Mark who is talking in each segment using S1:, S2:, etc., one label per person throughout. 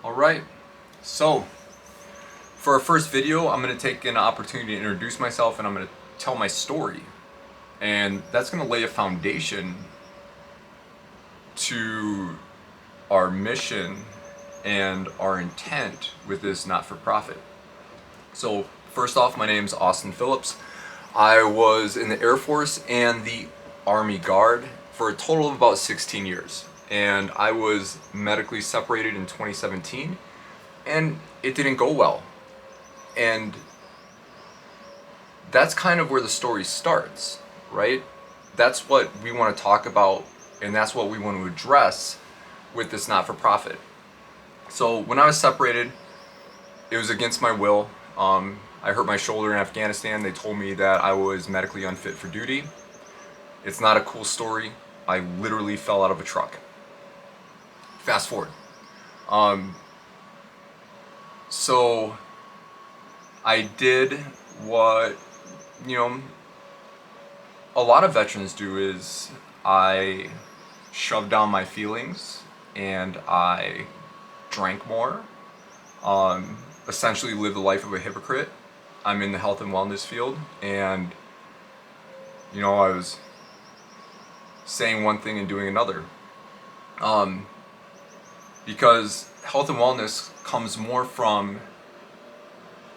S1: Alright, so for our first video, I'm going to take an opportunity to introduce myself and I'm going to tell my story. And that's going to lay a foundation to our mission and our intent with this not-for-profit. So first off, my name's Austin Phillips. I was in the Air Force and the Army Guard for a total of about 16 years. And I was medically separated in 2017 and it didn't go well. And that's kind of where the story starts, right? That's what we want to talk about and that's what we want to address with this not-for-profit. So when I was separated, it was against my will. I hurt my shoulder in Afghanistan. They told me that I was medically unfit for duty. It's not a cool story. I literally fell out of a truck. Fast forward. So I did what, a lot of veterans do is I shoved down my feelings and I drank more. Essentially lived the life of a hypocrite. I'm in the health and wellness field and I was saying one thing and doing another. Because health and wellness comes more from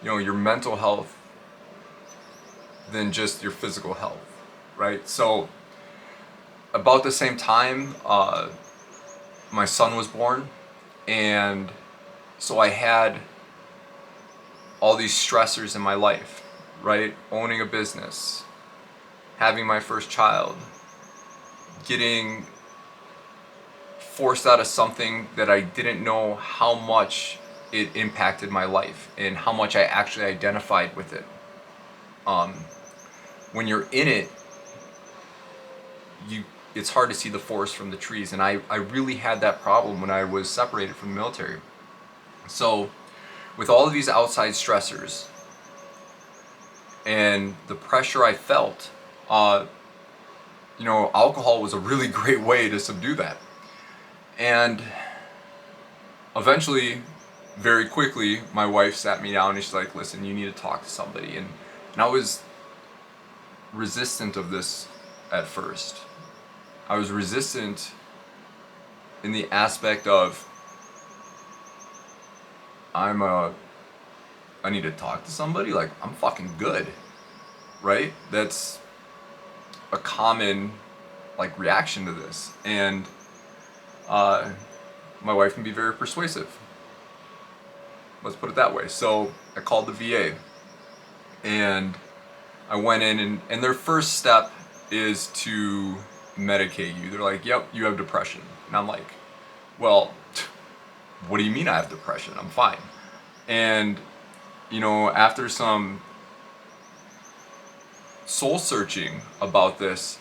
S1: your mental health than just your physical health, right? So about the same time my son was born, and so I had all these stressors in my life, right? Owning a business, having my first child, getting forced out of something that I didn't know how much it impacted my life and how much I actually identified with it. When you're in it, it's hard to see the forest from the trees, and I really had that problem when I was separated from the military. So with all of these outside stressors and the pressure I felt, alcohol was a really great way to subdue that. And eventually, very quickly, my wife sat me down and she's like, listen, you need to talk to somebody. And I was resistant of this at first. I was resistant in the aspect of, I need to talk to somebody, like I'm fucking good, right? That's a common reaction to this. And my wife can be very persuasive. Let's put it that way. So I called the VA and I went in and their first step is to medicate you. They're like, yep, you have depression. And I'm like, well, what do you mean I have depression? I'm fine. And, after some soul searching about this,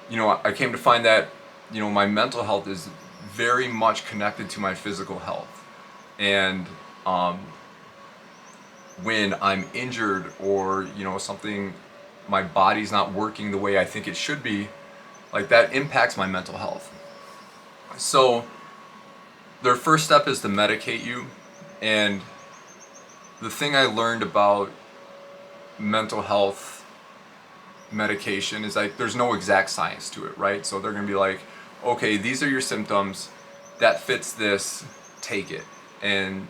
S1: I came to find that, my mental health is very much connected to my physical health. And when I'm injured or, something, my body's not working the way I think it should be, that impacts my mental health. So their first step is to medicate you. And the thing I learned about mental health medication is there's no exact science to it, right? So they're going to be like, okay, these are your symptoms, that fits this, take it. And,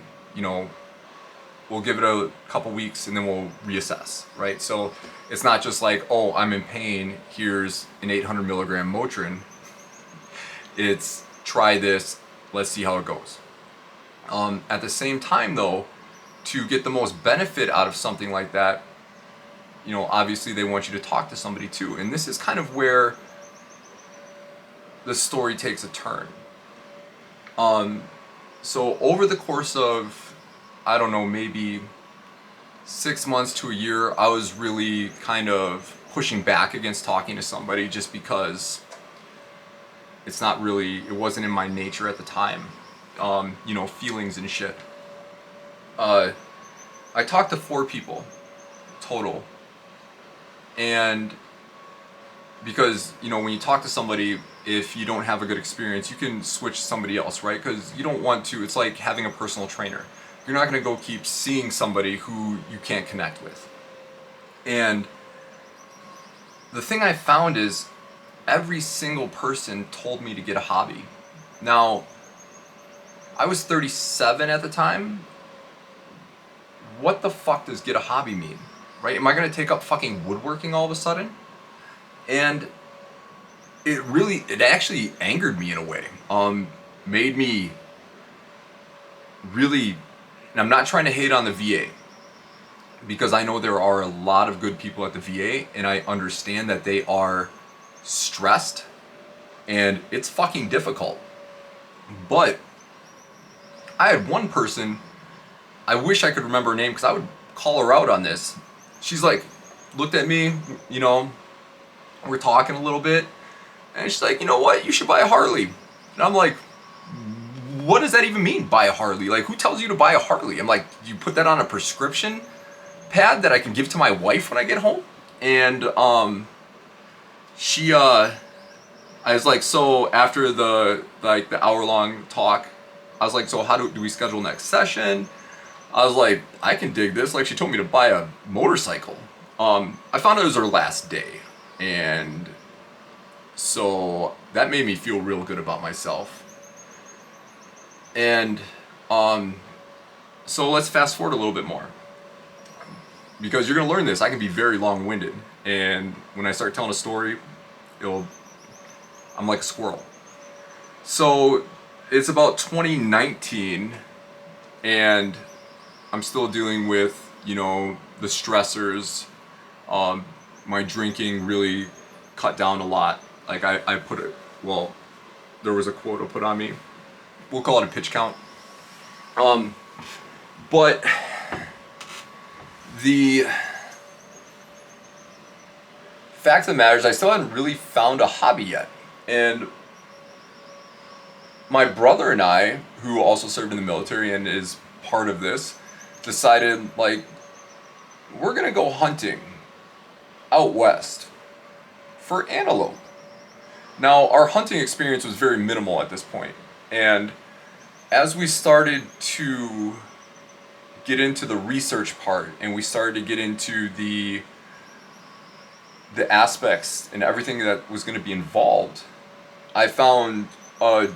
S1: we'll give it a couple weeks and then we'll reassess, right? So it's not just like, oh, I'm in pain, here's an 800 milligram Motrin. It's try this, let's see how it goes. At the same time though, to get the most benefit out of something like that, obviously they want you to talk to somebody too. And this is kind of where the story takes a turn. So over the course of, I don't know, maybe 6 months to a year, I was really kind of pushing back against talking to somebody just because it wasn't in my nature at the time. Feelings and shit. I talked to 4 people total. And because, when you talk to somebody, if you don't have a good experience, you can switch to somebody else, right? Because you don't want to, it's like having a personal trainer. You're not going to go keep seeing somebody who you can't connect with. And the thing I found is every single person told me to get a hobby. Now, I was 37 at the time. What the fuck does get a hobby mean? Right? Am I going to take up fucking woodworking all of a sudden? And it actually angered me in a way. Made me really, and I'm not trying to hate on the VA, because I know there are a lot of good people at the VA, and I understand that they are stressed, and it's fucking difficult. But I had one person, I wish I could remember her name, because I would call her out on this. She's like, looked at me, you know, we're talking a little bit, and she's like, you know what, you should buy a Harley. And I'm like, what does that even mean, buy a Harley? Like, who tells you to buy a Harley? I'm like, you put that on a prescription pad that I can give to my wife when I get home? And I was like, so after the hour-long talk, I was like, so how do we schedule next session? I was like, I can dig this. Like, she told me to buy a motorcycle. I found out it was her last day, and so that made me feel real good about myself. And so let's fast forward a little bit more, because you're gonna learn this. I can be very long-winded, and when I start telling a story, I'm like a squirrel. So it's about 2019, and I'm still dealing with, you know, the stressors. My drinking really cut down a lot. Like I put it, well, there was a quota put on me. We'll call it a pitch count. But the fact of the matter is I still hadn't really found a hobby yet. And my brother and I, who also served in the military and is part of this, decided, like, we're gonna go hunting out west for antelope. Now, our hunting experience was very minimal at this point, and as we started to get into the research part, and we started to get into the aspects and everything that was going to be involved, I found a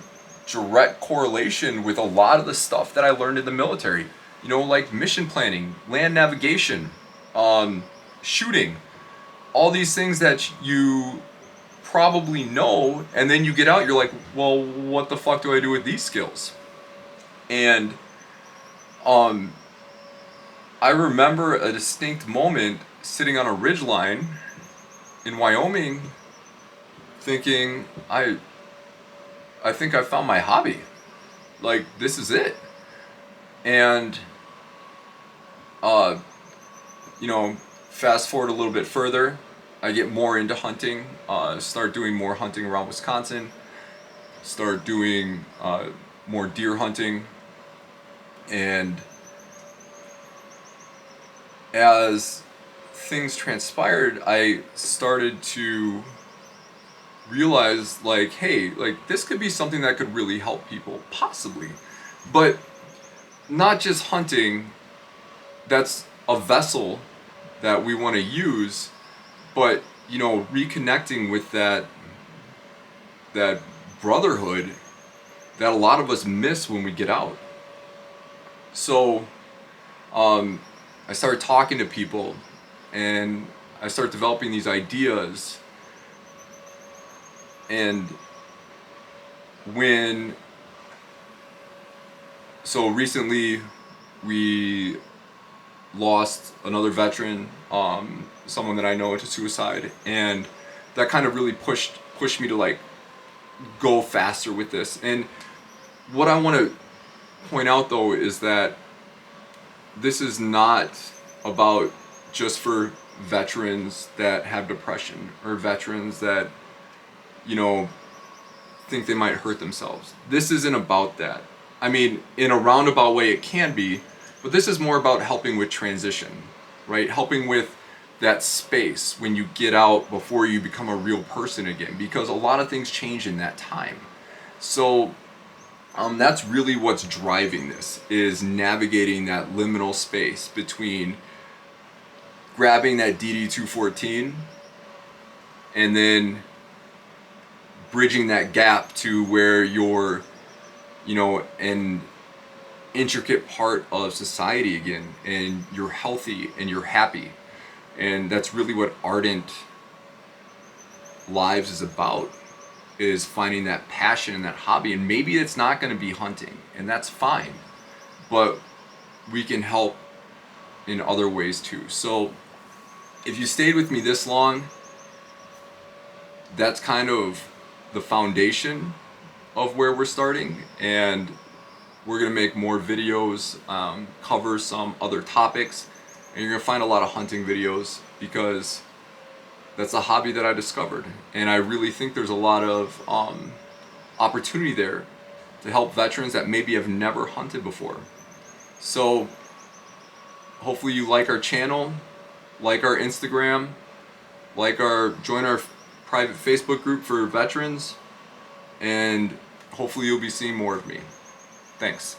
S1: direct correlation with a lot of the stuff that I learned in the military. You know, like mission planning, land navigation, shooting, all these things that you probably know, and then you get out, you're like, well, what the fuck do I do with these skills? And I remember a distinct moment sitting on a ridgeline in Wyoming thinking, I think I found my hobby. Like, this is it. And you know, fast forward a little bit further, I get more into hunting, start doing more hunting around Wisconsin, start doing more deer hunting, and as things transpired, I started to realize, like, hey, like, this could be something that could really help people, possibly. But not just hunting, that's a vessel that we want to use, but, you know, reconnecting with that brotherhood that a lot of us miss when we get out. So I started talking to people, and I started developing these ideas. And so recently we lost another veteran, someone that I know, to suicide, and that kind of really pushed me to, like, go faster with this. And what I want to point out, though, is that this is not about just for veterans that have depression or veterans that, you know, think they might hurt themselves. This isn't about that. I mean, in a roundabout way it can be, but this is more about helping with transition, right? Helping with that space when you get out before you become a real person again, because a lot of things change in that time. So that's really what's driving this, is navigating that liminal space between grabbing that DD214 and then bridging that gap to where you're, an intricate part of society again, and you're healthy and you're happy. And that's really what Ardent Lives is about, is finding that passion and that hobby. And maybe it's not going to be hunting, and that's fine, but we can help in other ways too. So if you stayed with me this long, that's kind of the foundation of where we're starting, and we're going to make more videos, cover some other topics, and you're going to find a lot of hunting videos, because that's a hobby that I discovered, and I really think there's a lot of opportunity there to help veterans that maybe have never hunted before. So hopefully you like our channel, like our Instagram, join our private Facebook group for veterans, and hopefully you'll be seeing more of me. Thanks.